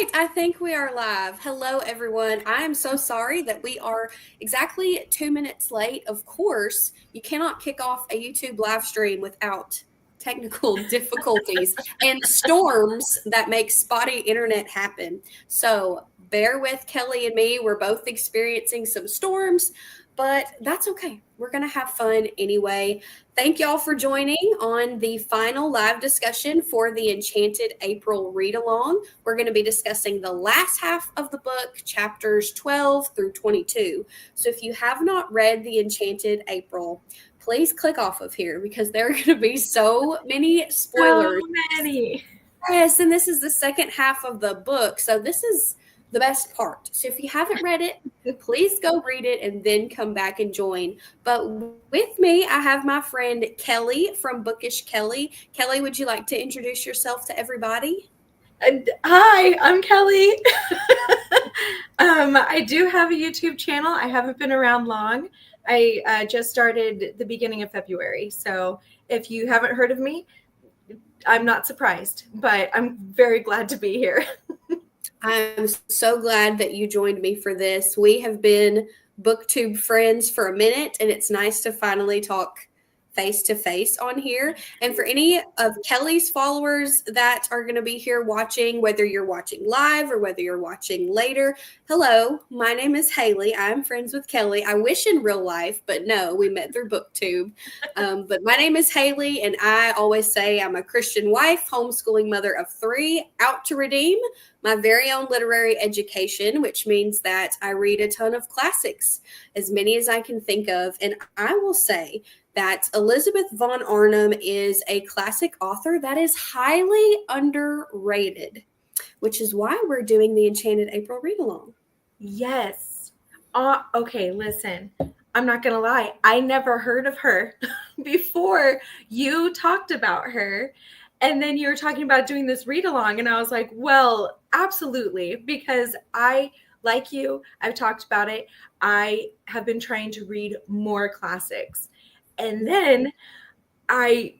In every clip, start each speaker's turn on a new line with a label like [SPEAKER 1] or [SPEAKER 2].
[SPEAKER 1] right, I think we are live. Hello, everyone. I am so sorry that we are exactly 2 minutes late. Of course, you cannot kick off a YouTube live stream without technical difficulties and storms that make spotty internet happen. So bear with Kelley and me. We're both experiencing some storms, but that's okay. We're going to have fun anyway. Thank y'all for joining on the final live discussion for the Enchanted April Read Along. We're going to be discussing the last half of the book, chapters 12 through 22. So if you have not read the Enchanted April, please click off of here because there are going to be so many spoilers.
[SPEAKER 2] So many.
[SPEAKER 1] Yes, and this is the second half of the book. So this is the best part. So if you haven't read it, please go read it and then come back and join. But with me, I have my friend Kelley from Bookish Kelley. Kelley, would you like to introduce yourself to everybody?
[SPEAKER 2] Hi, I'm Kelley. I do have a YouTube channel. I haven't been around long. I just started the beginning of February. So if you haven't heard of me, I'm not surprised, but I'm very glad to be here.
[SPEAKER 1] I'm so glad that you joined me for this. We have been BookTube friends for a minute, and it's nice to finally talk face to face on here. And for any of Kelley's followers that are going to be here watching, whether you're watching live or whether you're watching later, hello, my name is Haley. I'm friends with Kelley. I wish in real life, but no, we met through BookTube. But my name is Haley, and I always say I'm a Christian wife, homeschooling mother of 3, out to redeem my very own literary education, which means that I read a ton of classics, as many as I can think of. And I will say that Elizabeth von Arnim is a classic author that is highly underrated, which is why we're doing the Enchanted April Read Along.
[SPEAKER 2] Yes. Okay, listen. I'm not going to lie. I never heard of her before you talked about her. And then you were talking about doing this read along. And I was like, well, absolutely. Because I, like you, I've talked about it. I have been trying to read more classics. And then I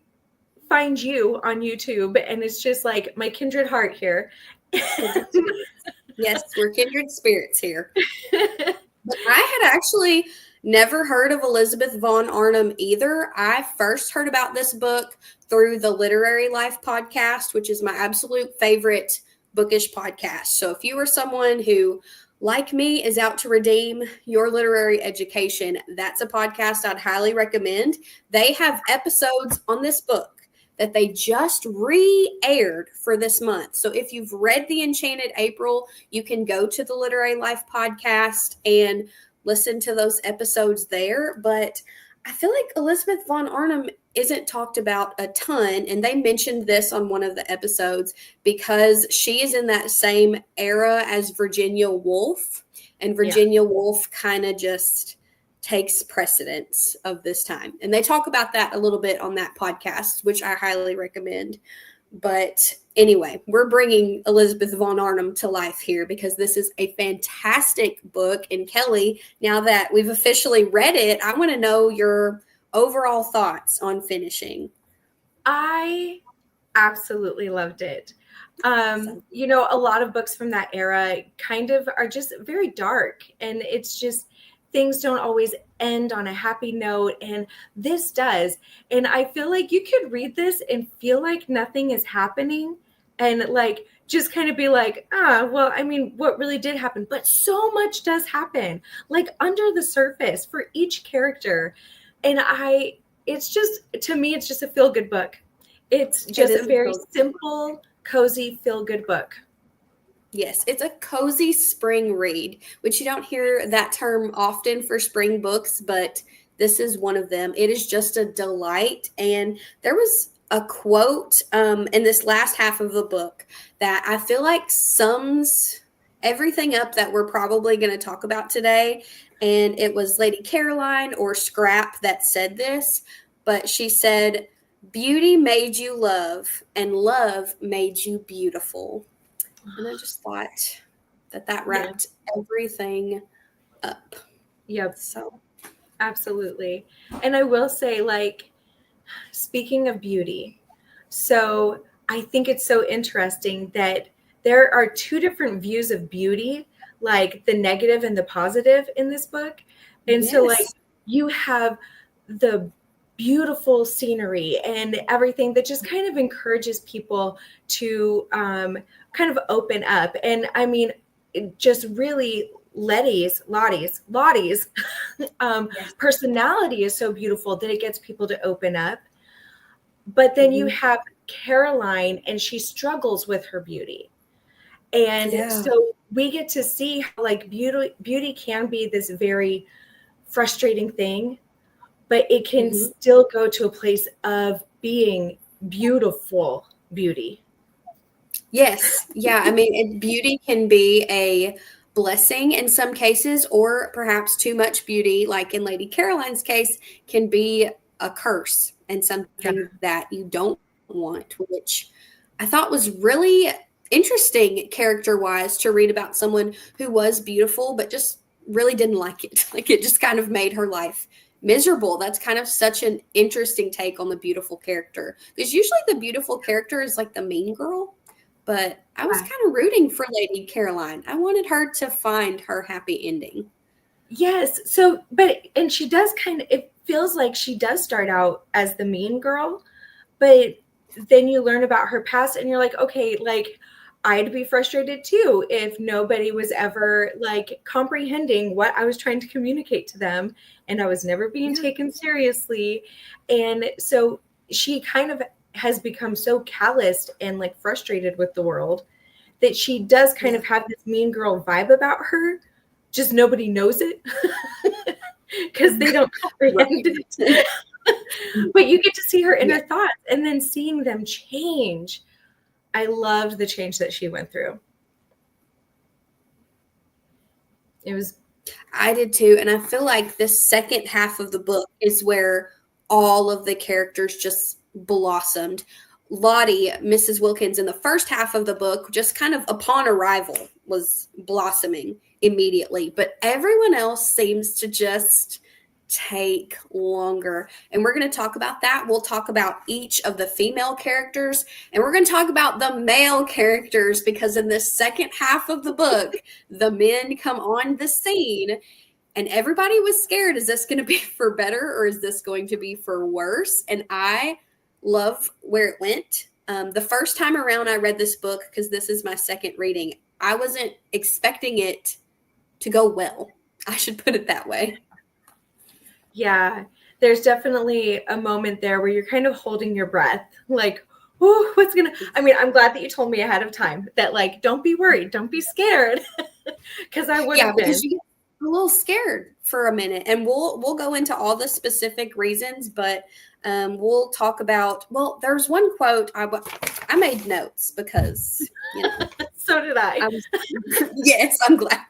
[SPEAKER 2] find you on YouTube, and it's just like my kindred heart here.
[SPEAKER 1] Yes, we're kindred spirits here. But I had actually never heard of Elizabeth von Arnim either. I first heard about this book through the Literary Life podcast, which is my absolute favorite bookish podcast. So if you are someone who, like me, is out to redeem your literary education, that's a podcast I'd highly recommend. They have episodes on this book that they just re-aired for this month. So if you've read The Enchanted April, you can go to the Literary Life podcast and listen to those episodes there. But I feel like Elizabeth von Arnim isn't talked about a ton, and they mentioned this on one of the episodes because she is in that same era as Virginia Woolf, and Virginia Woolf kind of just takes precedence of this time. And they talk about that a little bit on that podcast, which I highly recommend. But anyway, we're bringing Elizabeth von Arnim to life here because this is a fantastic book. And Kelley, now that we've officially read it, I want to know your overall thoughts on finishing.
[SPEAKER 2] I absolutely loved it. You know, a lot of books from that era kind of are just very dark, and it's just things don't always end on a happy note, and this does. And I feel like you could read this and feel like nothing is happening and like just kind of be like, well, I mean, what really did happen? But so much does happen, like under the surface for each character. And it's just, to me, it's just a feel-good book. It's just a very simple, cozy, feel-good book.
[SPEAKER 1] Yes, it's a cozy spring read, which you don't hear that term often for spring books, but this is one of them. It is just a delight. And there was a quote in this last half of the book that I feel like sums everything up that we're probably going to talk about today. And it was Lady Caroline or Scrap that said this, but she said, "Beauty made you love, and love made you beautiful." And I just thought that wrapped everything up.
[SPEAKER 2] Yep.
[SPEAKER 1] So,
[SPEAKER 2] absolutely. And I will say, like, speaking of beauty, so I think it's so interesting that there are two different views of beauty, like the negative and the positive in this book. And so like you have the beautiful scenery and everything that just kind of encourages people to kind of open up. And I mean, just really Lottie's personality is so beautiful that it gets people to open up. But then you have Caroline, and she struggles with her beauty. And so we get to see how like beauty can be this very frustrating thing, but it can still go to a place of being beautiful beauty.
[SPEAKER 1] Yes. Yeah. I mean, beauty can be a blessing in some cases, or perhaps too much beauty, like in Lady Caroline's case, can be a curse and something that you don't want, which I thought was really interesting character-wise to read about someone who was beautiful, but just really didn't like it. Like it just kind of made her life miserable. That's kind of such an interesting take on the beautiful character, because usually the beautiful character is like the mean girl. But I was kind of rooting for Lady Caroline. I wanted her to find her happy ending.
[SPEAKER 2] Yes. So, and she does it feels like she does start out as the mean girl, but then you learn about her past and you're like, okay, like I'd be frustrated too if nobody was ever like comprehending what I was trying to communicate to them, and I was never being taken seriously. And so she kind of has become so calloused and like frustrated with the world that she does kind of have this mean girl vibe about her. Just nobody knows it because they don't comprehend it. But you get to see her inner thoughts and then seeing them change. I loved the change that she went through.
[SPEAKER 1] I did too. And I feel like the second half of the book is where all of the characters just blossomed. Lottie, Mrs. Wilkins, in the first half of the book, just kind of upon arrival, was blossoming immediately. But everyone else seems to just take longer. And we're going to talk about that. We'll talk about each of the female characters, and we're going to talk about the male characters, because in the second half of the book, the men come on the scene. And everybody was scared. Is this going to be for better, or is this going to be for worse? And I love where it went. The first time around I read this book, because this is my second reading, I wasn't expecting it to go well. I should put it that way.
[SPEAKER 2] Yeah, there's definitely a moment there where you're kind of holding your breath, like, oh, I mean, I'm glad that you told me ahead of time that, like, don't be worried, don't be scared, because I would have been.
[SPEAKER 1] Because you get a little scared for a minute, and we'll go into all the specific reasons, but we'll talk about, well, there's one quote I made notes because, you know.
[SPEAKER 2] So did I.
[SPEAKER 1] Yes, I'm glad.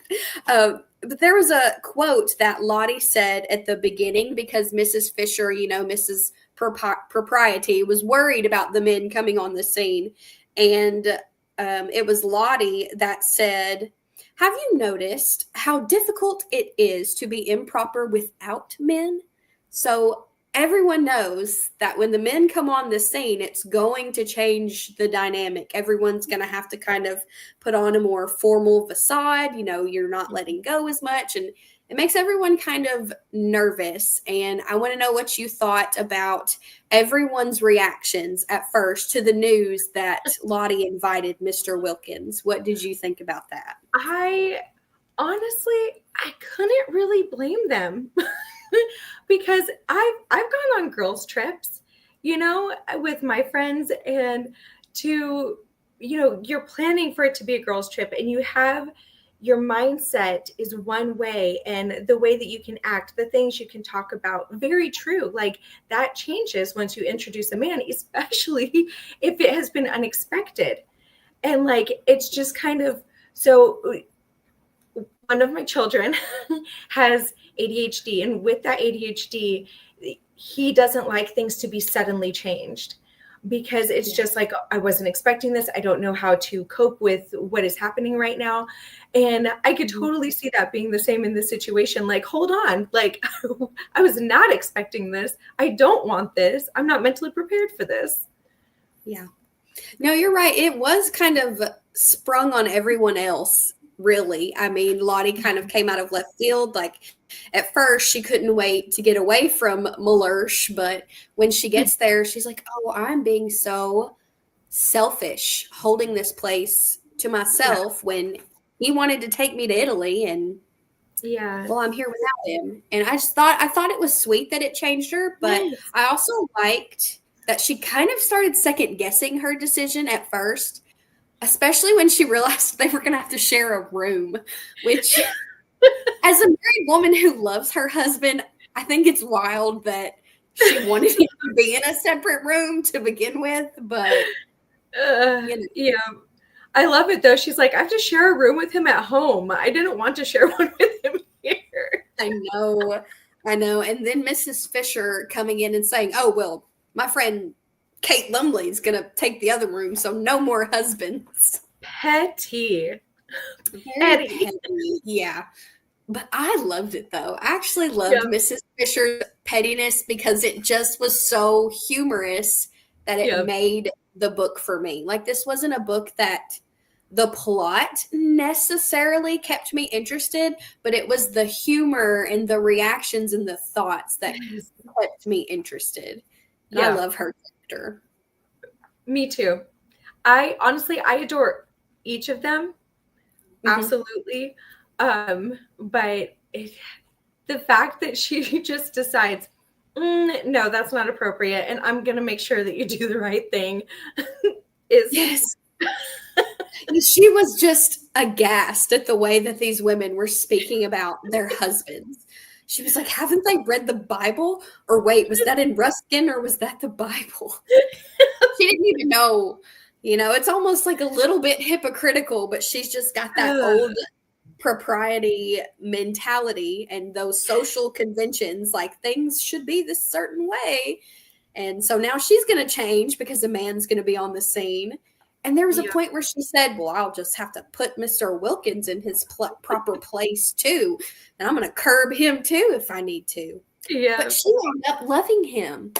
[SPEAKER 1] But there was a quote that Lottie said at the beginning, because Mrs. Fisher, you know, Mrs. Propriety, was worried about the men coming on the scene. And it was Lottie that said, "Have you noticed how difficult it is to be improper without men?" So everyone knows that when the men come on the scene, it's going to change the dynamic. Everyone's going to have to kind of put on a more formal facade. You know, you're not letting go as much, and it makes everyone kind of nervous. And I want to know what you thought about everyone's reactions at first to the news that Lottie invited Mr. Wilkins. What did you think about that?
[SPEAKER 2] I couldn't really blame them. Because I've gone on girls' trips, you know, with my friends, and you know, you're planning for it to be a girls' trip, and you have your mindset is one way, and the way that you can act, the things you can talk about, very true. Like that changes once you introduce a man, especially if it has been unexpected. And like, it's just kind of, so one of my children has ADHD, and with that ADHD, he doesn't like things to be suddenly changed, because it's just like, I wasn't expecting this. I don't know how to cope with what is happening right now. And I could totally see that being the same in this situation. Like, hold on, like I was not expecting this. I don't want this. I'm not mentally prepared for this.
[SPEAKER 1] Yeah. No, you're right. It was kind of sprung on everyone else, really. I mean, Lottie kind of came out of left field. Like, at first, she couldn't wait to get away from Melursh, but when she gets there, she's like, oh, I'm being so selfish holding this place to myself when he wanted to take me to Italy, and well, I'm here without him. And I thought it was sweet that it changed her, but I also liked that she kind of started second guessing her decision at first, especially when she realized they were going to have to share a room, which as a married woman who loves her husband, I think it's wild that she wanted him to be in a separate room to begin with, but
[SPEAKER 2] yeah. I love it though. She's like, I have to share a room with him at home. I didn't want to share one with him here.
[SPEAKER 1] I know. And then Mrs. Fisher coming in and saying, oh, well, my friend Kate Lumley is going to take the other room, so no more husbands.
[SPEAKER 2] Petty.
[SPEAKER 1] Yeah. But I loved it, though. I actually loved Mrs. Fisher's pettiness because it just was so humorous that it made the book for me. Like, this wasn't a book that the plot necessarily kept me interested, but it was the humor and the reactions and the thoughts that kept me interested. And I love her character.
[SPEAKER 2] Me too. I adore each of them. Absolutely. But the fact that she just decides, no, that's not appropriate, and I'm going to make sure that you do the right thing is...
[SPEAKER 1] Yes. She was just aghast at the way that these women were speaking about their husbands. She was like, haven't they read the Bible? Or wait, was that in Ruskin or was that the Bible? She didn't even know. You know, it's almost like a little bit hypocritical, but she's just got that old propriety mentality and those social conventions, like things should be this certain way. And so now she's going to change because a man's going to be on the scene. And there was a point where she said, well, I'll just have to put Mr. Wilkins in his proper place too. And I'm going to curb him too if I need to.
[SPEAKER 2] Yeah.
[SPEAKER 1] But she ended up loving him.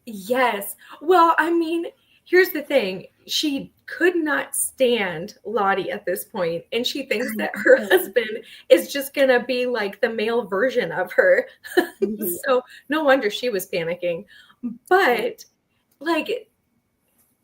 [SPEAKER 2] Yes. Well, I mean, here's the thing. She could not stand Lottie at this point, and she thinks that her husband is just going to be like the male version of her. So no wonder she was panicking. But like,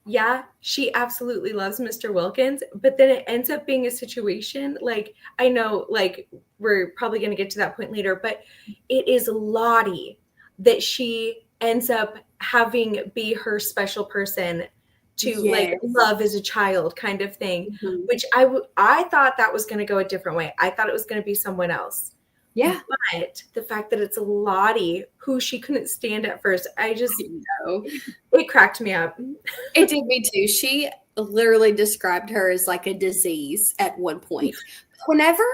[SPEAKER 2] yeah, she absolutely loves Mr. Wilkins, but then it ends up being a situation, like, I know, like, we're probably going to get to that point later, but it is Lottie that she ends up having be her special person to like love as a child kind of thing, which I thought that was going to go a different way. I thought it was going to be someone else. Yeah. But the fact that it's Lottie, who she couldn't stand at first, I know. It cracked me up.
[SPEAKER 1] It did me too. She literally described her as like a disease at one point. Whenever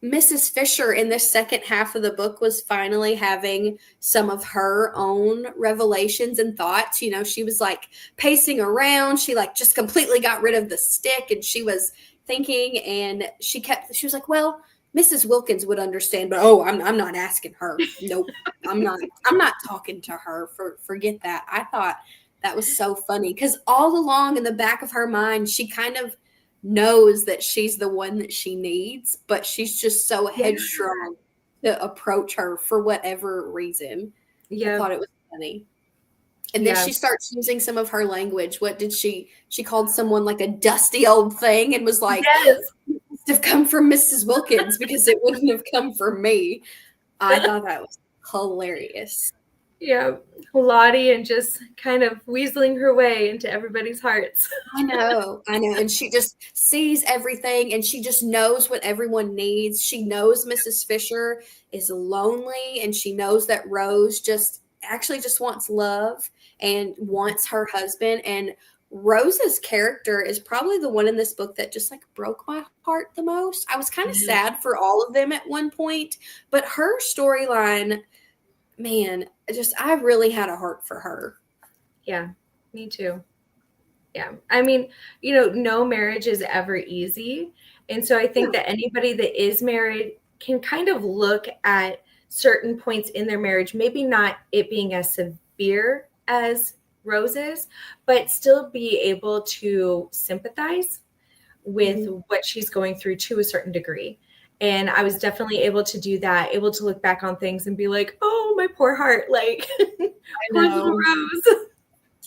[SPEAKER 1] Mrs. Fisher in the second half of the book was finally having some of her own revelations and thoughts, you know, she was like pacing around. She like just completely got rid of the stick and she was thinking, and she was like, well, Mrs. Wilkins would understand, but I'm not asking her. Nope. I'm not talking to her. Forget that. I thought that was so funny because all along in the back of her mind, she kind of knows that she's the one that she needs, but she's just so headstrong to approach her for whatever reason. I thought it was funny. And then she starts using some of her language. What did she called someone like a dusty old thing and was like, have come from Mrs. Wilkins because it wouldn't have come from me. I thought that was hilarious.
[SPEAKER 2] Yeah, Lottie and just kind of weaseling her way into everybody's hearts.
[SPEAKER 1] I know. And she just sees everything and she just knows what everyone needs. She knows Mrs. Fisher is lonely and she knows that Rose just wants love and wants her husband. And Rose's character is probably the one in this book that just like broke my heart the most. I was kind of sad for all of them at one point, but her storyline, man, I really had a heart for her.
[SPEAKER 2] Yeah, me too. Yeah. I mean, you know, no marriage is ever easy. And so I think that anybody that is married can kind of look at certain points in their marriage, maybe not it being as severe as Rose's, but still be able to sympathize with what she's going through to a certain degree. And I was definitely able to do that, able to look back on things and be like, oh, my poor heart, like poor little Rose.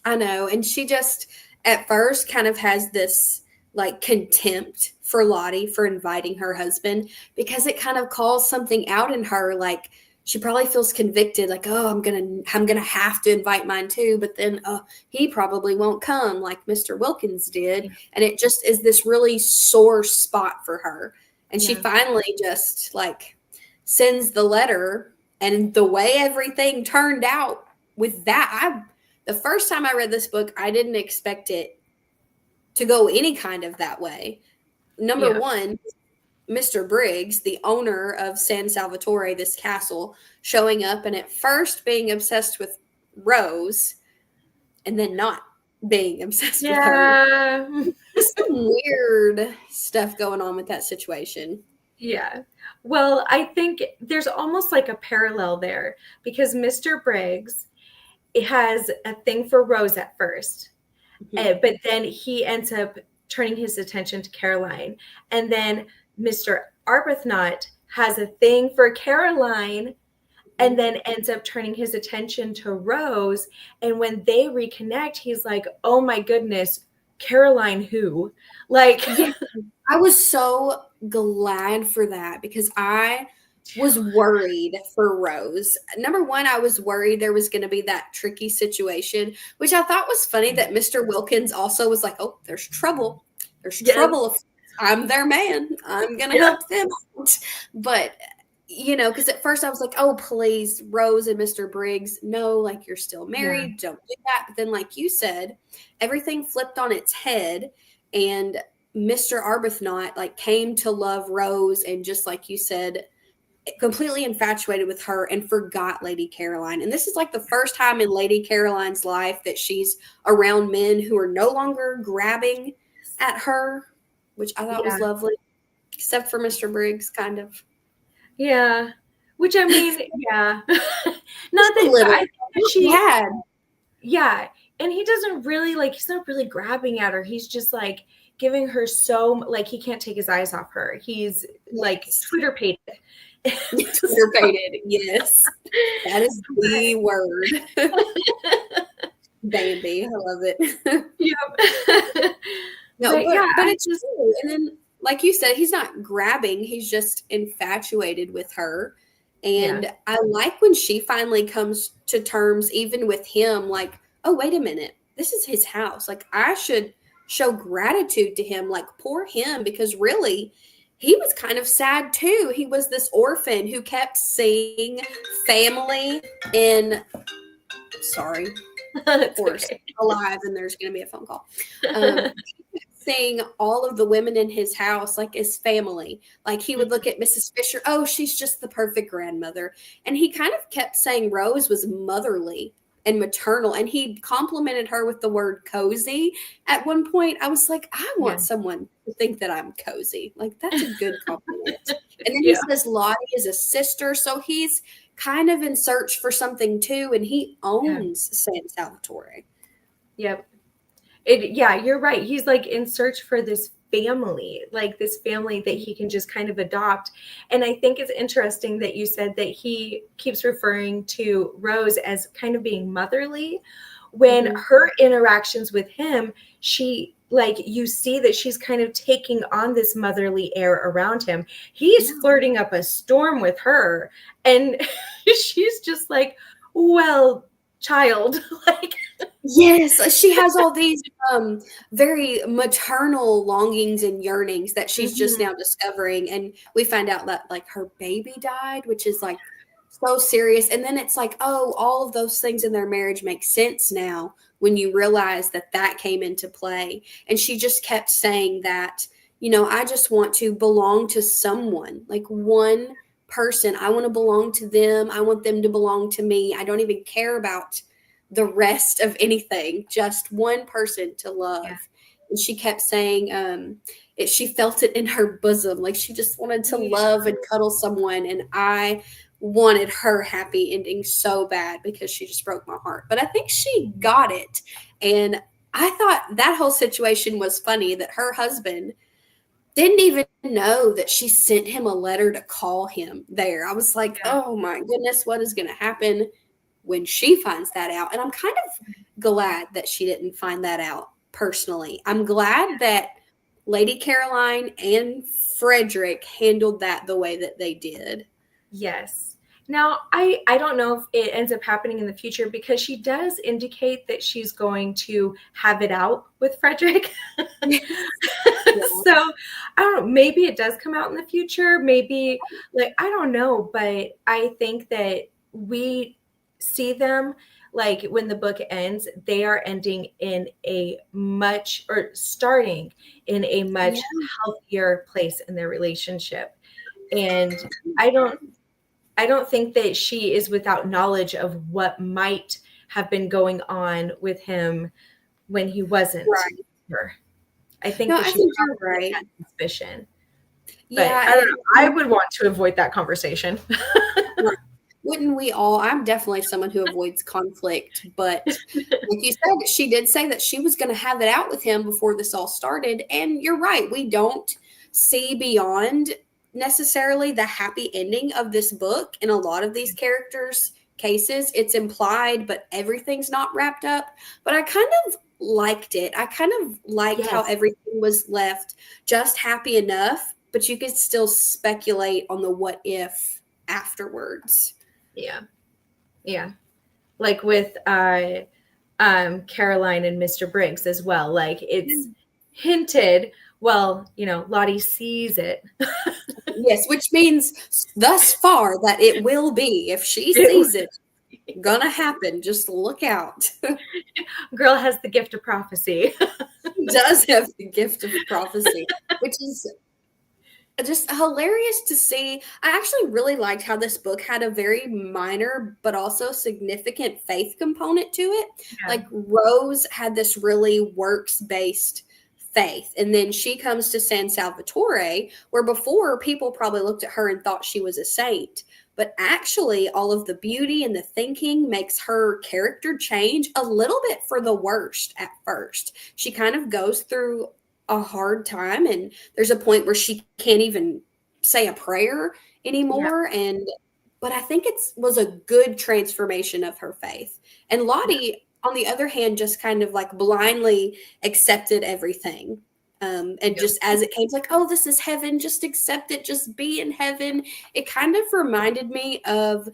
[SPEAKER 1] I know. And she just at first kind of has this like contempt for Lottie for inviting her husband because it kind of calls something out in her. Like she probably feels convicted, like, oh, I'm gonna have to invite mine too, but then he probably won't come like Mr. Wilkins did. And it just is this really sore spot for her. And she finally just like sends the letter, and the way everything turned out with that, the first time I read this book, I didn't expect it to go any kind of that way. Number one, Mr. Briggs, the owner of San Salvatore, this castle, showing up and at first being obsessed with Rose and then not being obsessed with her. There's some weird stuff going on with that situation.
[SPEAKER 2] Yeah. Well, I think there's almost like a parallel there because Mr. Briggs has a thing for Rose at first, but then he ends up turning his attention to Caroline. And then Mr. Arbuthnot has a thing for Caroline and then ends up turning his attention to Rose. And when they reconnect, he's like, oh my goodness, Caroline who? Like,
[SPEAKER 1] I was so glad for that because I was worried for Rose. Number one, I was worried there was going to be that tricky situation, which I thought was funny that Mr. Wilkins also was like, oh, there's trouble. There's trouble. I'm their man. I'm going to help them out. But, because at first I was like, oh, please, Rose and Mr. Briggs, no, like you're still married. Don't do that. But then, like you said, everything flipped on its head and Mr. Arbuthnot like came to love Rose and just like you said, completely infatuated with her and forgot Lady Caroline. And this is like the first time in Lady Caroline's life that she's around men who are no longer grabbing at her, which I thought was lovely, except for Mr. Briggs, kind of.
[SPEAKER 2] Yeah. Which I mean, Not that I think that she had. Yeah. And he doesn't really he's not really grabbing at her. He's just like giving her so like he can't take his eyes off her. He's like Twitter pated.
[SPEAKER 1] Twitter pated, yes. That is the word. Bambi, I love it.
[SPEAKER 2] Yep.
[SPEAKER 1] No, but it's just, and then like you said, he's not grabbing, he's just infatuated with her. And I like when she finally comes to terms even with him, like, oh, wait a minute, this is his house. Like, I should show gratitude to him, like, poor him, because really, he was kind of sad too. He was this orphan who kept seeing family in, sorry, of course, alive, and there's going to be a phone call. Seeing all of the women in his house like as family. Like he would look at Mrs. Fisher, oh, she's just the perfect grandmother. And he kind of kept saying Rose was motherly and maternal. And he complimented her with the word cozy. At one point, I was like, I want someone to think that I'm cozy. Like, that's a good compliment. And then he says Lottie is a sister. So he's kind of in search for something too. And he owns San Salvatore.
[SPEAKER 2] Yep. You're right. He's like in search for this family, like this family that he can just kind of adopt. And I think it's interesting that you said that he keeps referring to Rose as kind of being motherly when her interactions with him, she like you see that she's kind of taking on this motherly air around him. He's flirting up a storm with her and she's just like, well, child, like
[SPEAKER 1] yes, she has all these very maternal longings and yearnings that she's just now discovering. And we find out that like her baby died, which is like so serious. And then it's like, oh, all of those things in their marriage make sense now when you realize that that came into play. And she just kept saying that, I just want to belong to someone, like one person. I want to belong to them. I want them to belong to me. I don't even care about the rest of anything, just one person to love. And she kept saying she felt it in her bosom, like she just wanted to love and cuddle someone. And I wanted her happy ending so bad because she just broke my heart. But I think she got it. And I thought that whole situation was funny, that her husband didn't even know that she sent him a letter to call him there. I was like,
[SPEAKER 2] Yeah.
[SPEAKER 1] oh my goodness, what is going to happen when she finds that out? And I'm kind of glad that she didn't find that out personally. I'm glad that Lady Caroline and Frederick handled that the way that they did.
[SPEAKER 2] Yes. Now, I don't know if it ends up happening in the future, because she does indicate that she's going to have it out with Frederick.
[SPEAKER 1] Yeah.
[SPEAKER 2] So I don't know, maybe it does come out in the future. Maybe, like, I don't know, but I think that we see them, like, when the book ends, they are ending in a much, or starting in a much healthier place in their relationship. And I don't think that she is without knowledge of what might have been going on with him when he wasn't her. I think
[SPEAKER 1] No,
[SPEAKER 2] that
[SPEAKER 1] I
[SPEAKER 2] she
[SPEAKER 1] think you're
[SPEAKER 2] probably
[SPEAKER 1] right.
[SPEAKER 2] had suspicion. But
[SPEAKER 1] Yeah,
[SPEAKER 2] I don't know. I would want to avoid that conversation.
[SPEAKER 1] wouldn't we all? I'm definitely someone who avoids conflict, but like you said, she did say that she was going to have it out with him before this all started. And you're right, we don't see beyond necessarily the happy ending of this book in a lot of these characters' cases. It's implied, but everything's not wrapped up. But I kind of liked it. I kind of liked how
[SPEAKER 2] Yes.
[SPEAKER 1] everything was left just happy enough, but you could still speculate on the what if afterwards.
[SPEAKER 2] Yeah. Yeah. Like with Caroline and Mr. Briggs as well. Like, it's hinted, well, Lottie sees it.
[SPEAKER 1] Yes, which means thus far that it will be. If she sees it, gonna happen. Just look out.
[SPEAKER 2] Girl has the gift of prophecy.
[SPEAKER 1] She does have the gift of prophecy, which is just hilarious to see. I actually really liked how this book had a very minor but also significant faith component to it.
[SPEAKER 2] Yeah.
[SPEAKER 1] Like Rose had this really works-based faith, and then she comes to San Salvatore, where before people probably looked at her and thought she was a saint. But actually, all of the beauty and the thinking makes her character change a little bit for the worst at first. She kind of goes through a hard time, and there's a point where she can't even say a prayer anymore. And but I think it was a good transformation of her faith. And Lottie, on the other hand, just kind of like blindly accepted everything. And just as it came, like, oh, this is heaven, just accept it, just be in heaven. It kind of reminded me of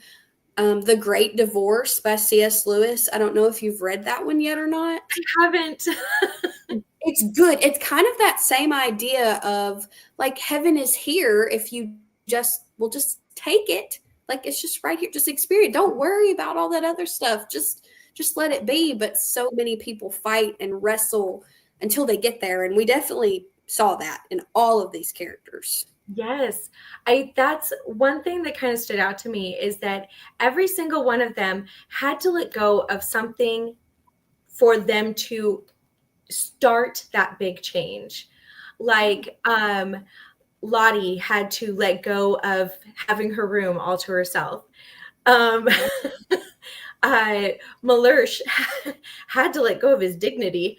[SPEAKER 1] The Great Divorce by C.S. Lewis. I don't know if you've read that one yet or not.
[SPEAKER 2] I haven't.
[SPEAKER 1] It's good. It's kind of that same idea of like heaven is here if you just will just take it. Like it's just right here. Just experience. Don't worry about all that other stuff. Just let it be. But so many people fight and wrestle until they get there. And we definitely saw that in all of these characters.
[SPEAKER 2] Yes. That's one thing that kind of stood out to me, is that every single one of them had to let go of something for them to start that big change. Like Lottie had to let go of having her room all to herself. Mellersh had to let go of his dignity.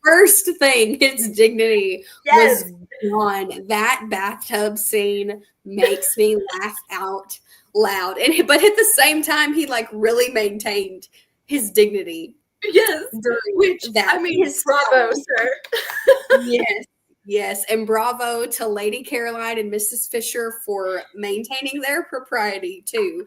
[SPEAKER 1] First thing, his dignity was gone. That bathtub scene makes me laugh out loud. But at the same time, he like really maintained his dignity.
[SPEAKER 2] Yes. Which,
[SPEAKER 1] that.
[SPEAKER 2] I mean, bravo, sir.
[SPEAKER 1] Yes. And bravo to Lady Caroline and Mrs. Fisher for maintaining their propriety too.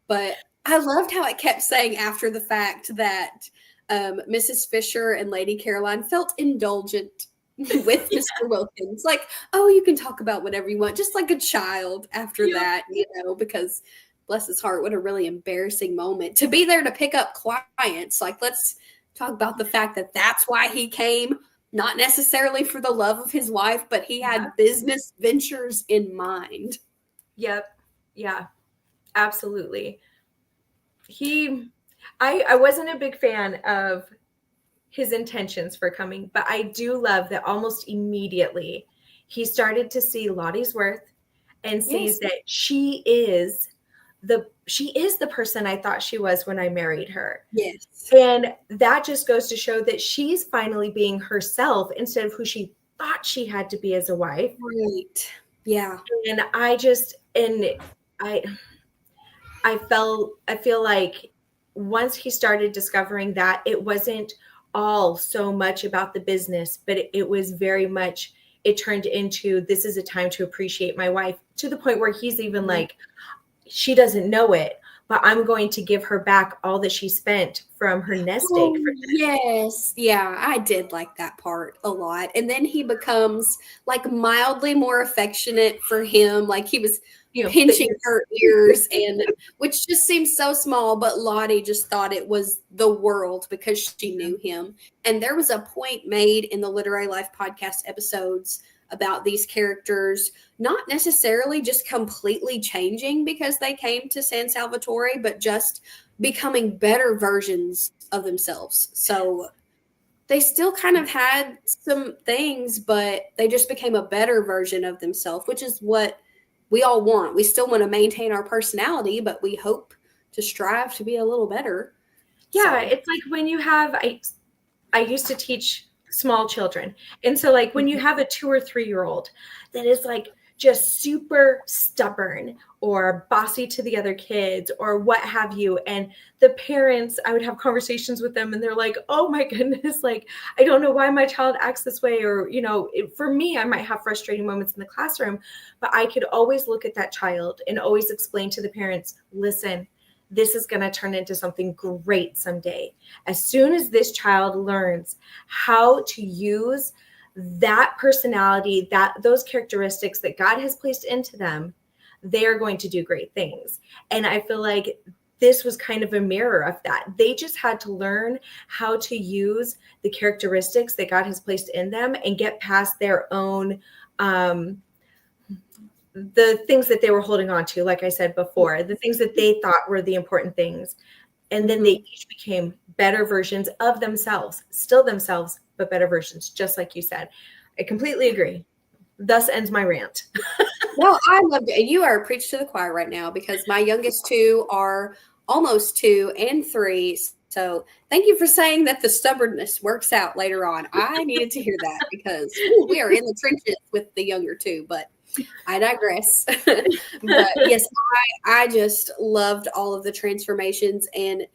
[SPEAKER 1] But I loved how it kept saying after the fact that Mrs. Fisher and Lady Caroline felt indulgent with Mr. Wilkins. Like, oh, you can talk about whatever you want, just like a child after that, because bless his heart, what a really embarrassing moment to be there to pick up clients. Like, let's talk about the fact that that's why he came, not necessarily for the love of his wife, but he had business ventures in mind.
[SPEAKER 2] Yep. Yeah, absolutely. I wasn't a big fan of his intentions for coming, but I do love that almost immediately he started to see Lottie's worth and sees that she is the person I thought she was when I married her.
[SPEAKER 1] Yes.
[SPEAKER 2] And that just goes to show that she's finally being herself instead of who she thought she had to be as a wife.
[SPEAKER 1] Right. Yeah.
[SPEAKER 2] And I I feel like once he started discovering that, it wasn't all so much about the business, but it was very much, it turned into, this is a time to appreciate my wife, to the point where he's even like, she doesn't know it, but I'm going to give her back all that she spent from her nest egg.
[SPEAKER 1] Oh, yes. Yeah, I did like that part a lot. And then he becomes like mildly more affectionate for him. Like he was pinching her ears, and which just seems so small, but Lottie just thought it was the world because she knew him. And there was a point made in the Literary Life podcast episodes about these characters not necessarily just completely changing because they came to San Salvatore, but just becoming better versions of themselves. So they still kind of had some things, but they just became a better version of themselves, which is what we all want. We still want to maintain our personality, but we hope to strive to be a little better.
[SPEAKER 2] Yeah, so. It's like when you have, I used to teach small children. And so like when you have a 2 or 3 year old that is like just super stubborn or bossy to the other kids or what have you, and the parents, I would have conversations with them and they're like, oh my goodness, like I don't know why my child acts this way. Or, you know, for me, I might have frustrating moments in the classroom, but I could always look at that child and always explain to the parents, listen, this is going to turn into something great someday. As soon as this child learns how to use that personality, those characteristics that God has placed into them, they are going to do great things. And I feel like this was kind of a mirror of that. They just had to learn how to use the characteristics that God has placed in them and get past their own the things that they were holding on to, like I said before, the things that they thought were the important things. And then they each became better versions of themselves, still themselves, but better versions, just like you said. I completely agree. Thus ends my rant.
[SPEAKER 1] No, I loved it. You are preached to the choir right now because my youngest 2 are almost 2 and 3. So thank you for saying that the stubbornness works out later on. I needed to hear that because we are in the trenches with the younger 2, but I digress. But yes, I just loved all of the transformations. And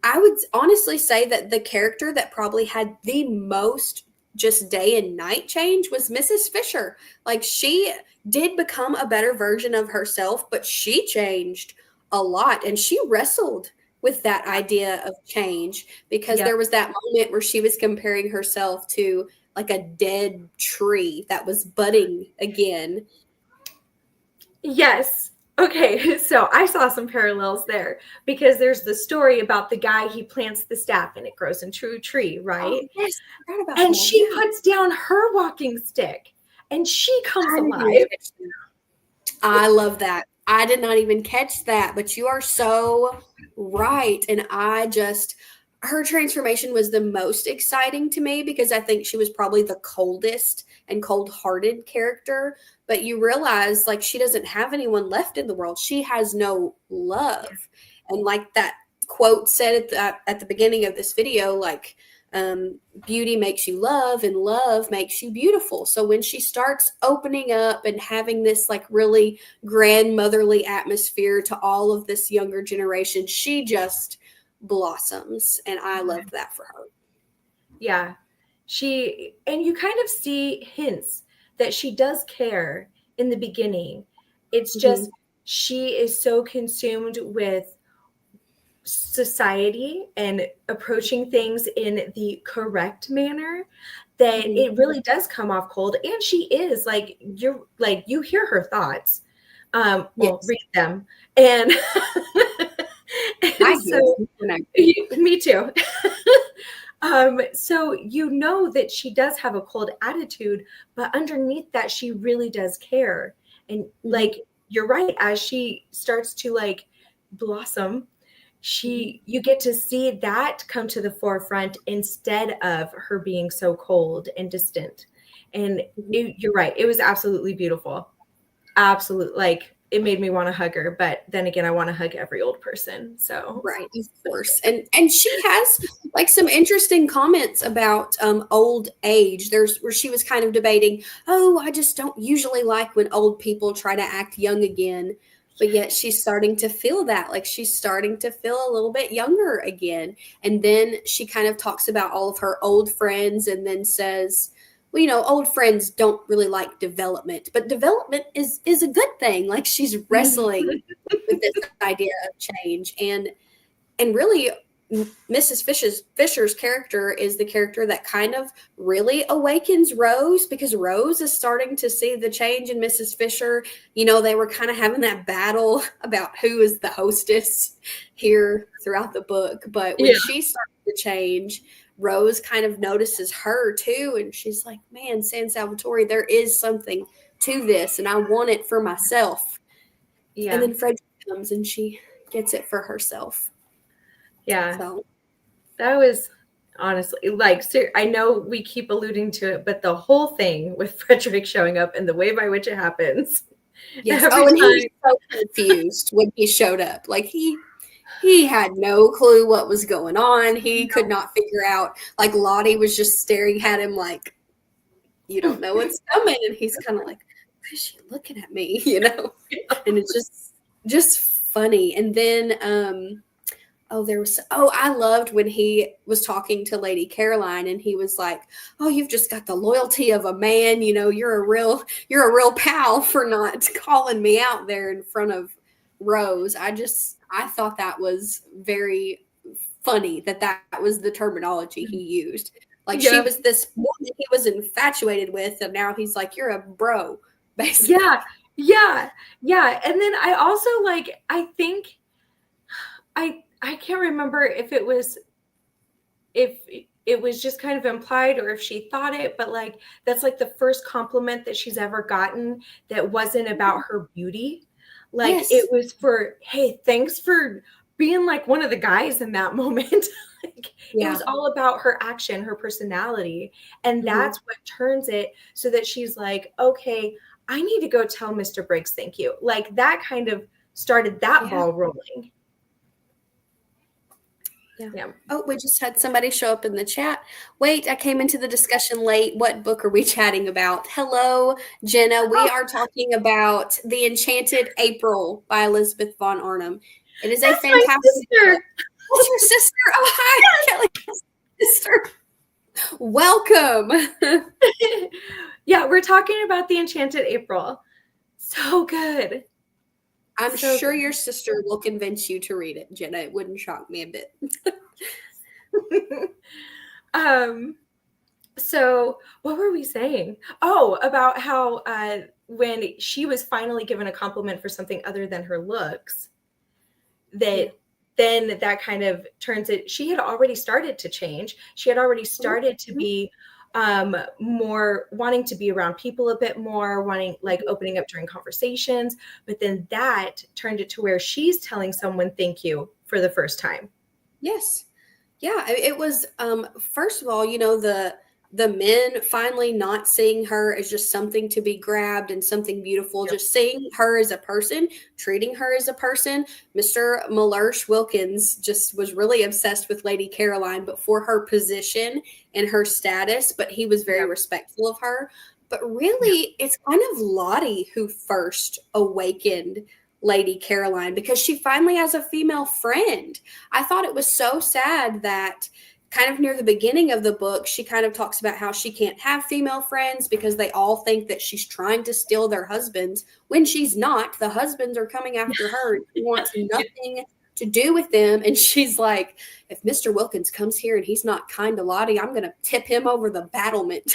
[SPEAKER 1] I would honestly say that the character that probably had the most just day and night change was Mrs. Fisher. Like she did become a better version of herself, but she changed a lot and she wrestled with that idea of change because there was that moment where she was comparing herself to like a dead tree that was budding again.
[SPEAKER 2] Yes. Okay, so I saw some parallels there because there's the story about the guy, he plants the staff and it grows into a tree, right?
[SPEAKER 1] Oh, yes, I forgot about
[SPEAKER 2] and
[SPEAKER 1] that.
[SPEAKER 2] She puts down her walking stick and she comes alive.
[SPEAKER 1] I love that. I did not even catch that, but you are so right. And her transformation was the most exciting to me because I think she was probably the coldest and cold-hearted character. But you realize like she doesn't have anyone left in the world. She has no love. And like that quote said at the beginning of this video, like beauty makes you love and love makes you beautiful. So when she starts opening up and having this like really grandmotherly atmosphere to all of this younger generation, she just blossoms. And I loved that for her.
[SPEAKER 2] Yeah. And you kind of see hints that she does care in the beginning. It's just she is so consumed with society and approaching things in the correct manner that it really does come off cold. And she is like, you hear her thoughts, read them. And, me too. So you know that she does have a cold attitude, but underneath that, she really does care. And like, you're right, as she starts to like blossom, you get to see that come to the forefront instead of her being so cold and distant. And you're right. It was absolutely beautiful. Absolutely. Like it made me want to hug her. But then again, I want to hug every old person. So
[SPEAKER 1] right, of course. And she has like some interesting comments about old age. There's where she was kind of debating, oh, I just don't usually like when old people try to act young again. But yet she's starting to feel that, like she's starting to feel a little bit younger again. And then she kind of talks about all of her old friends and then says, well, you know, old friends don't really like development, but development is a good thing. Like she's wrestling with this idea of change. And really Mrs. Fisher's character is the character that kind of really awakens Rose, because Rose is starting to see the change in Mrs. Fisher. You know, they were kind of having that battle about who is the hostess here throughout the book. But when she starts to change, Rose kind of notices her too. And she's like, man, San Salvatore, there is something to this and I want it for myself. Yeah. And then Frederick comes and she gets it for herself.
[SPEAKER 2] Yeah. So that was honestly, like, I know we keep alluding to it, but the whole thing with Frederick showing up and the way by which it happens.
[SPEAKER 1] Yes. Oh, and he was so confused when he showed up. Like he had no clue what was going on. He could not figure out, like Lottie was just staring at him like, you don't know what's coming. And he's kind of like, why is she looking at me? You know? And it's just funny. And then, I loved when he was talking to Lady Caroline and he was like, oh, you've just got the loyalty of a man. You know, you're a real pal for not calling me out there in front of Rose. I thought that was very funny that was the terminology he used. Like she was this woman he was infatuated with, and now he's like, you're a bro, basically.
[SPEAKER 2] Yeah. And then I also I think I can't remember if it was just kind of implied or if she thought it, but like that's like the first compliment that she's ever gotten that wasn't about her beauty. Like it was for, hey, thanks for being like one of the guys in that moment. It was all about her action, her personality. And that's what turns it so that she's like, okay, I need to go tell Mr. Briggs thank you. Like that kind of started that ball rolling.
[SPEAKER 1] Yeah. Oh, we just had somebody show up in the chat. Wait, I came into the discussion late. What book are we chatting about? Hello, Jenna. We are talking about The Enchanted April by Elizabeth von Arnim. It is a fantastic book. That's your sister. Oh, hi, Kelley. Sister. Welcome.
[SPEAKER 2] Yeah, we're talking about The Enchanted April. So good.
[SPEAKER 1] I'm sure your sister will convince you to read it, Jenna. It wouldn't shock me a bit.
[SPEAKER 2] So what were we saying? Oh, about how when she was finally given a compliment for something other than her looks, that then that kind of turns it. She had already started to change. She had already started to be more wanting to be around people a bit more, wanting opening up during conversations. But then that turned it to where she's telling someone thank you for the first time.
[SPEAKER 1] Yes. Yeah. It was, first of all, you know, the men finally not seeing her as just something to be grabbed and something beautiful, just seeing her as a person, treating her as a person. Mr. Mellersh Wilkins just was really obsessed with Lady Caroline, but for her position and her status, but he was very respectful of her. But really, it's kind of Lottie who first awakened Lady Caroline because she finally has a female friend. I thought it was so sad that kind of near the beginning of the book, she kind of talks about how she can't have female friends because they all think that she's trying to steal their husbands when she's not. The husbands are coming after her. She wants nothing to do with them. And she's like, if Mr. Wilkins comes here and he's not kind to Lottie, I'm going to tip him over the battlement.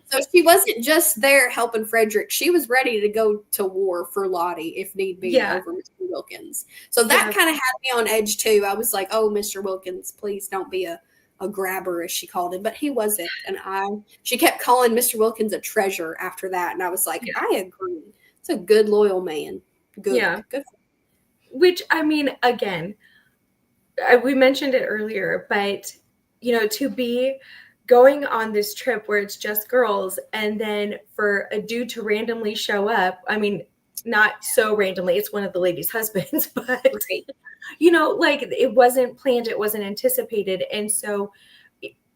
[SPEAKER 1] So she wasn't just there helping Frederick. She was ready to go to war for Lottie if need be over Mr. Wilkins. So that kind of had me on edge too. I was like, oh, Mr. Wilkins, please don't be a grabber, as she called him. But he wasn't. And she kept calling Mr. Wilkins a treasure after that. And I was like, I agree. It's a good, loyal man. Good. Yeah. Good.
[SPEAKER 2] Which, I mean, again, we mentioned it earlier, but, you know, to be going on this trip where it's just girls and then for a dude to randomly show up, I mean, not so randomly. It's one of the ladies' husbands, but
[SPEAKER 1] Right.
[SPEAKER 2] you know, like it wasn't planned, it wasn't anticipated. And so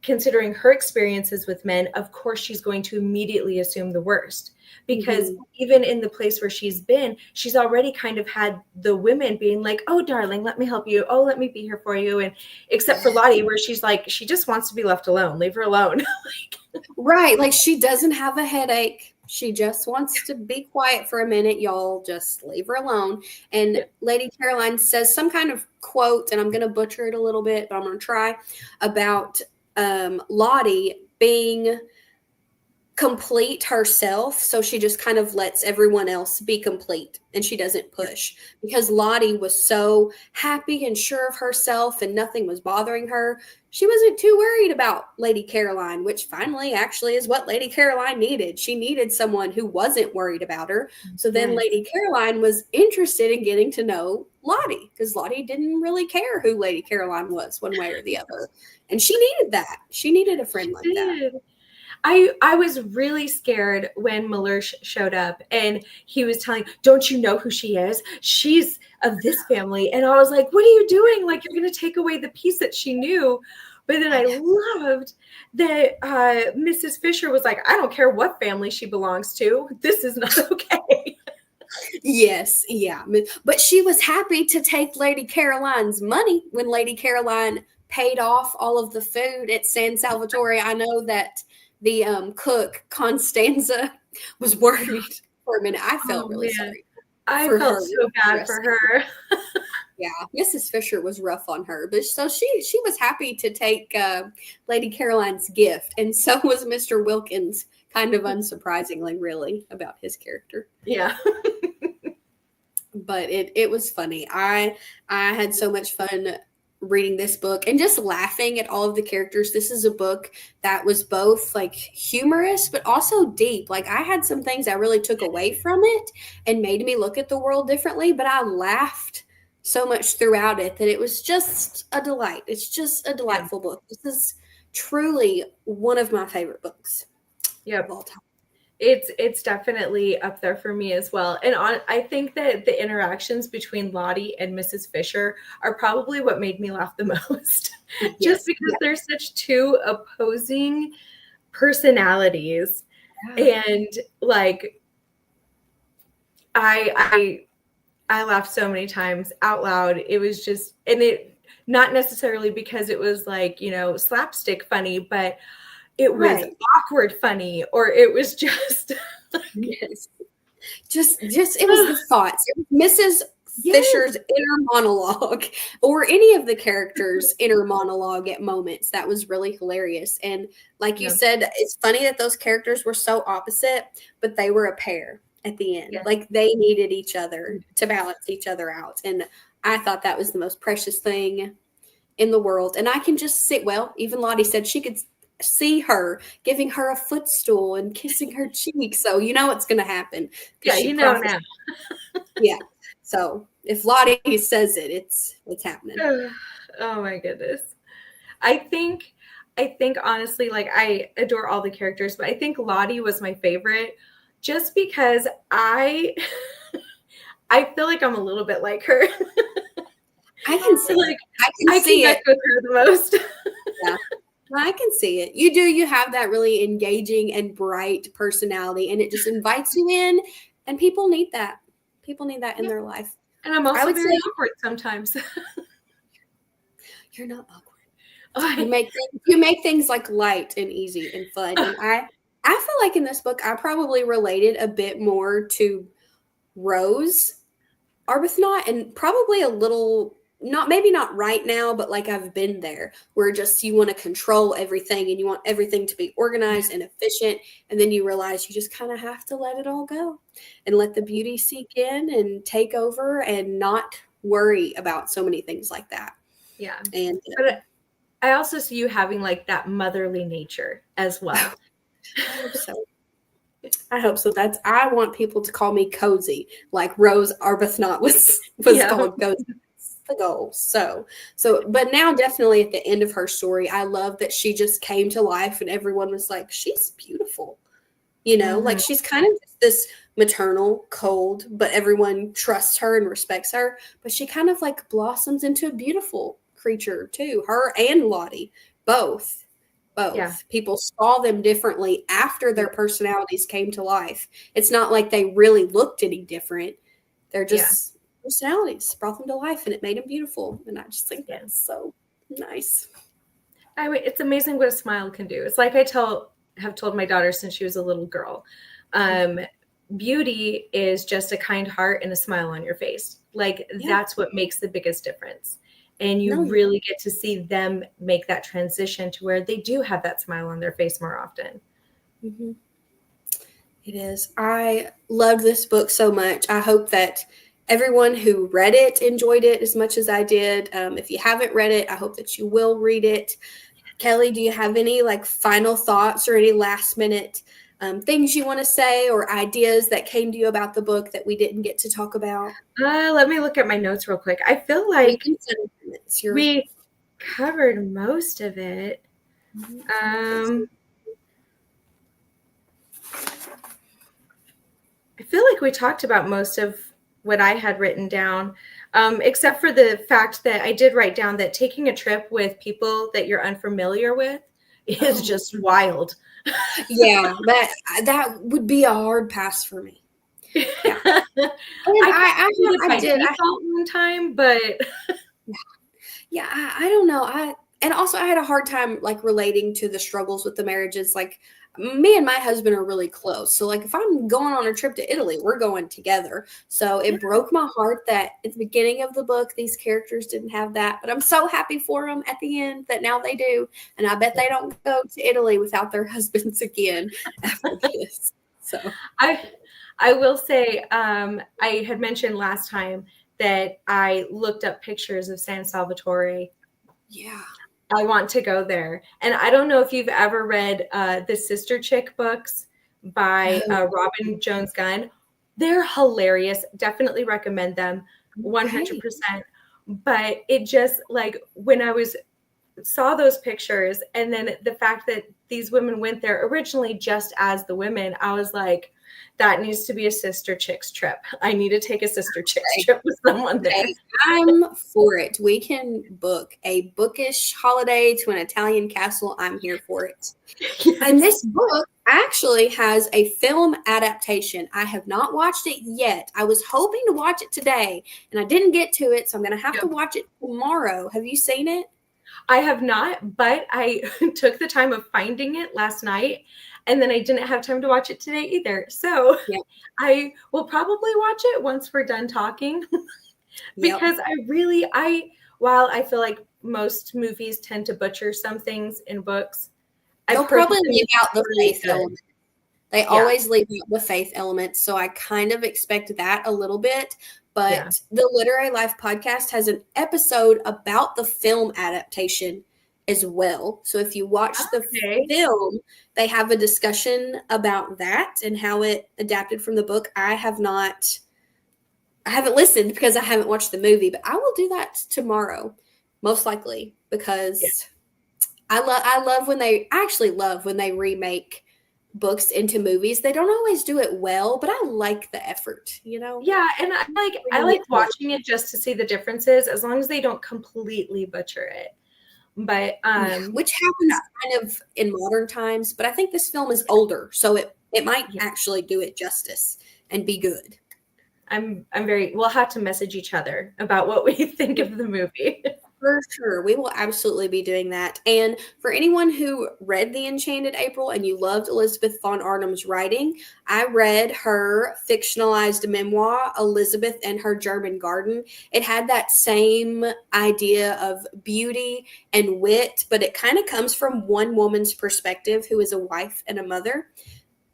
[SPEAKER 2] considering her experiences with men, of course she's going to immediately assume the worst, because even in the place where she's been, she's already kind of had the women being like, oh darling, let me help you, oh let me be here for you. And except for Lottie, where she's like, she just wants to be left alone, leave her alone.
[SPEAKER 1] Right. Like she doesn't have a headache. She just wants to be quiet for a minute. Y'all just leave her alone. And Lady Caroline says some kind of quote, and I'm going to butcher it a little bit, but I'm going to try, about Lottie being complete herself, so she just kind of lets everyone else be complete and she doesn't push, because Lottie was so happy and sure of herself and nothing was bothering her. She wasn't too worried about Lady Caroline, which finally actually is what Lady Caroline needed. She needed someone who wasn't worried about her. So then Lady Caroline was interested in getting to know Lottie, because Lottie didn't really care who Lady Caroline was one way or the other. And she needed that. She needed a friend like that.
[SPEAKER 2] I was really scared when Mellersh showed up and he was telling, don't you know who she is? She's of this family. And I was like, what are you doing? Like, you're going to take away the piece that she knew. But then I loved that Mrs. Fisher was like, I don't care what family she belongs to. This is not okay.
[SPEAKER 1] Yes, yeah. But she was happy to take Lady Caroline's money when Lady Caroline paid off all of the food at San Salvatore. I know that the cook, Constanza, was worried for a minute. I felt really sorry.
[SPEAKER 2] I felt so bad for her.
[SPEAKER 1] Yeah, Mrs. Fisher was rough on her, but so she was happy to take Lady Caroline's gift, and so was Mr. Wilkins, kind of unsurprisingly, really, about his character.
[SPEAKER 2] Yeah.
[SPEAKER 1] But it was funny. I had so much fun reading this book and just laughing at all of the characters. This is a book that was both like humorous but also deep. Like I had some things I really took away from it and made me look at the world differently, but I laughed so much throughout it that it was just a delight. It's just a delightful book. This is truly one of my favorite books of all time.
[SPEAKER 2] It's definitely up there for me as well. And I think that the interactions between Lottie and Mrs. Fisher are probably what made me laugh the most. Just because they're such two opposing personalities. And like I laughed so many times out loud. It was just, and it not necessarily because it was like, you know, slapstick funny, but it was awkward funny, or it was just
[SPEAKER 1] just it was the thoughts. It was Mrs. Fisher's inner monologue, or any of the characters' inner monologue at moments. That was really hilarious. And like you said, it's funny that those characters were so opposite, but they were a pair at the end. Like they needed each other to balance each other out. And I thought that was the most precious thing in the world. And I can just sit, even Lottie said she could see her giving her a footstool and kissing her cheek, so you know what's going to happen.
[SPEAKER 2] Yeah, you know now.
[SPEAKER 1] Yeah, so if Lottie says it, it's happening.
[SPEAKER 2] Oh my goodness. I think honestly, like I adore all the characters, but I think Lottie was my favorite just because I feel like I'm a little bit like her.
[SPEAKER 1] I can see
[SPEAKER 2] like I see it with her the most.
[SPEAKER 1] Yeah. I can see it. You do. You have that really engaging and bright personality, and it just invites you in, and people need that. People need that in their life.
[SPEAKER 2] And I'm also very awkward sometimes.
[SPEAKER 1] You're not awkward. You make things like light and easy and fun. And I feel like in this book, I probably related a bit more to Rose Arbuthnot, and probably a little, maybe not right now, but like I've been there, where just you want to control everything and you want everything to be organized and efficient. And then you realize you just kind of have to let it all go and let the beauty sink in and take over and not worry about so many things like that.
[SPEAKER 2] Yeah.
[SPEAKER 1] And
[SPEAKER 2] but I also see you having like that motherly nature as well.
[SPEAKER 1] I hope so. I want people to call me cozy, like Rose Arbuthnot was called cozy. The goal. So, but now definitely at the end of her story, I love that she just came to life and everyone was like, she's beautiful. You know, like she's kind of this maternal, cold, but everyone trusts her and respects her. But she kind of like blossoms into a beautiful creature too. Her and Lottie, both.
[SPEAKER 2] Yeah.
[SPEAKER 1] People saw them differently after their personalities came to life. It's not like they really looked any different. They're just personalities brought them to life, and it made them beautiful. And I just think that's so nice.
[SPEAKER 2] I mean, it's amazing what a smile can do. It's like have told my daughter since she was a little girl. Beauty is just a kind heart and a smile on your face. Like that's what makes the biggest difference. And you really get to see them make that transition to where they do have that smile on their face more often.
[SPEAKER 1] Mm-hmm. It is. I loved this book so much. I hope that everyone who read it enjoyed it as much as I did. If you haven't read it, I hope that you will read it. Kelley, do you have any like final thoughts or any last minute things you want to say or ideas that came to you about the book that we didn't get to talk about?
[SPEAKER 2] Let me look at my notes real quick. I feel like we covered most of it. I feel like we talked about most of what I had written down, except for the fact that I did write down that taking a trip with people that you're unfamiliar with is just wild.
[SPEAKER 1] Yeah, that would be a hard pass for me. Yeah.
[SPEAKER 2] I did one time, but
[SPEAKER 1] I don't know. And also I had a hard time like relating to the struggles with the marriages. Like me and my husband are really close. So like if I'm going on a trip to Italy, we're going together. So it broke my heart that at the beginning of the book, these characters didn't have that. But I'm so happy for them at the end that now they do. And I bet they don't go to Italy without their husbands again after this. So
[SPEAKER 2] I will say, I had mentioned last time that I looked up pictures of San Salvatore.
[SPEAKER 1] Yeah.
[SPEAKER 2] I want to go there. And I don't know if you've ever read the Sister Chick books by Robin Jones Gunn. They're hilarious. Definitely recommend them 100%. But it just like when I saw those pictures and then the fact that these women went there originally just as the women, I was like, that needs to be a Sister Chicks trip. I need to take a Sister Chicks trip with someone there.
[SPEAKER 1] I'm for it. We can book a bookish holiday to an Italian castle. I'm here for it. And this book actually has a film adaptation. I have not watched it yet. I was hoping to watch it today, and I didn't get to it, so I'm going to have to watch it tomorrow. Have you seen it?
[SPEAKER 2] I have not, but I took the time of finding it last night. And then I didn't have time to watch it today either. So I will probably watch it once we're done talking because while I feel like most movies tend to butcher some things in books,
[SPEAKER 1] they'll probably leave out the faith element. They always leave out the faith element. So I kind of expect that a little bit. But the Literary Life podcast has an episode about the film adaptation as well. So if you watch the film, they have a discussion about that and how it adapted from the book. I haven't listened because I haven't watched the movie, but I will do that tomorrow, most likely, because I love when they remake books into movies. They don't always do it well, but I like the effort, you know?
[SPEAKER 2] Yeah, and I like watching it just to see the differences as long as they don't completely butcher it. But
[SPEAKER 1] which happens kind of in modern times, but I think this film is older, so it might actually do it justice and be good.
[SPEAKER 2] We'll have to message each other about what we think of the movie.
[SPEAKER 1] For sure. We will absolutely be doing that. And for anyone who read The Enchanted April and you loved Elizabeth von Arnim's writing, I read her fictionalized memoir, Elizabeth and Her German Garden. It had that same idea of beauty and wit, but it kind of comes from one woman's perspective who is a wife and a mother.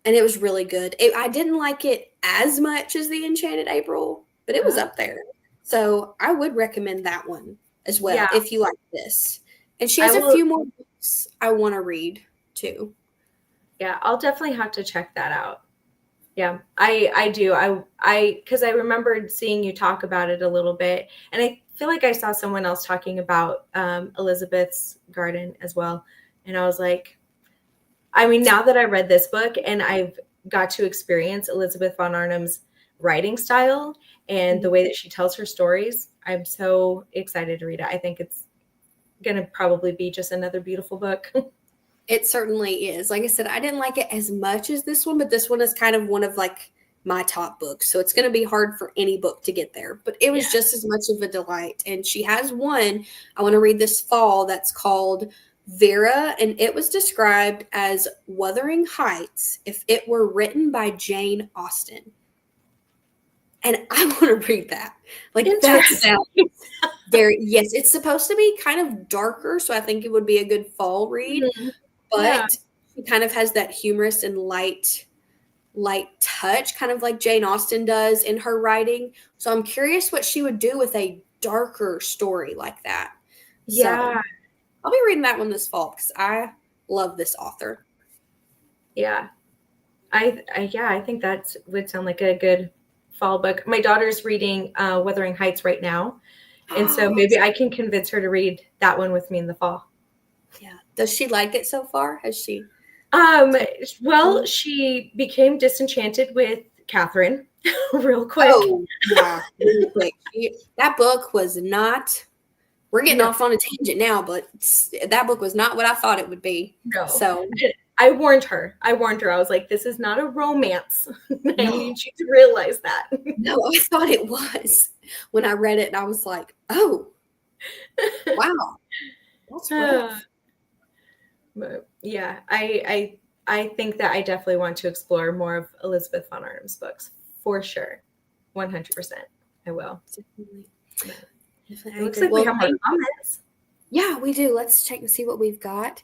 [SPEAKER 1] And it was really good. I didn't like it as much as The Enchanted April, but it was up there. So I would recommend that one as well, if you like this. And she has a few more books I want to read too.
[SPEAKER 2] Yeah, I'll definitely have to check that out. Yeah, I do. Because I remembered seeing you talk about it a little bit, and I feel like I saw someone else talking about Elizabeth's Garden as well. And I was like, I mean, now that I read this book and I've got to experience Elizabeth von Arnim's writing style and the way that she tells her stories. I'm so excited to read it. I think it's going to probably be just another beautiful book.
[SPEAKER 1] It certainly is. Like I said, I didn't like it as much as this one, but this one is kind of one of like my top books. So it's going to be hard for any book to get there, but it was just as much of a delight. And she has one I want to read this fall that's called Vera, and it was described as Wuthering Heights if it were written by Jane Austen. And I want to read that. Like that sounds very, yes, it's supposed to be kind of darker. So I think it would be a good fall read, but it kind of has that humorous and light touch, kind of like Jane Austen does in her writing. So I'm curious what she would do with a darker story like that.
[SPEAKER 2] Yeah.
[SPEAKER 1] So I'll be reading that one this fall because I love this author.
[SPEAKER 2] Yeah. I think that would sound like a good fall book. My daughter's reading Wuthering Heights right now. And so maybe I can convince her to read that one with me in the fall.
[SPEAKER 1] Yeah. Does she like it so far? Has she?
[SPEAKER 2] Well, she became disenchanted with Catherine real quick.
[SPEAKER 1] Oh, yeah, real quick. That book was not, we're getting off on a tangent now, but that book was not what I thought it would be.
[SPEAKER 2] No.
[SPEAKER 1] So
[SPEAKER 2] I warned her. I was like, this is not a romance. I need you to realize that.
[SPEAKER 1] No, I thought it was when I read it, and I was like, oh, wow. That's rough.
[SPEAKER 2] But yeah, I think that I definitely want to explore more of Elizabeth von Arnim's books for sure. 100%. I will.
[SPEAKER 1] Definitely.
[SPEAKER 2] It looks like we have more comments.
[SPEAKER 1] Yeah, we do. Let's check and see what we've got.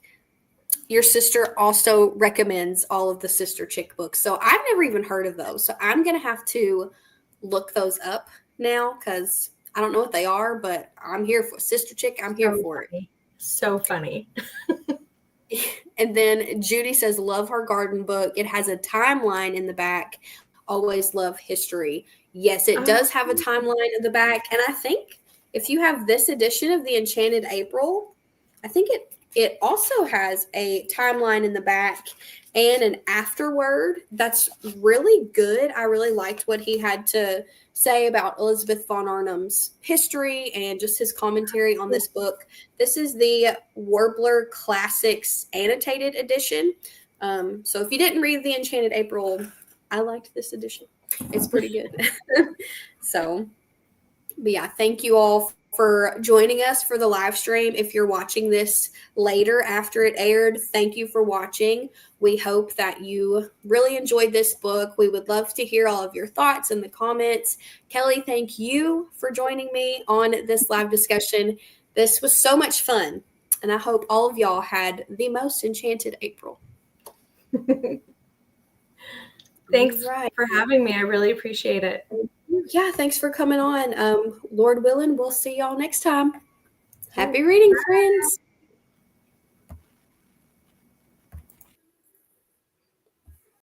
[SPEAKER 1] Your sister also recommends all of the Sister Chick books. So I've never even heard of those. So I'm going to have to look those up now because I don't know what they are, but I'm here for Sister Chick. I'm here for it.
[SPEAKER 2] So funny.
[SPEAKER 1] And then Judy says, love her garden book. It has a timeline in the back. Always love history. Yes, it does have a timeline in the back. And I think if you have this edition of the Enchanted April, I think it also has a timeline in the back and an afterword that's really good. I really liked what he had to say about Elizabeth von Arnim's history and just his commentary on this book. This is the Warbler Classics annotated edition. So if you didn't read the Enchanted April, I liked this edition. It's pretty good. So, but yeah, thank you all for joining us for the live stream. If you're watching this later after it aired, thank you for watching. We hope that you really enjoyed this book. We would love to hear all of your thoughts in the comments. Kelley, thank you for joining me on this live discussion. This was so much fun, and I hope all of y'all had the most enchanted April.
[SPEAKER 2] Thanks for having me. I really appreciate it.
[SPEAKER 1] Yeah, thanks for coming on. Lord willing, we'll see y'all next time. Happy reading, friends.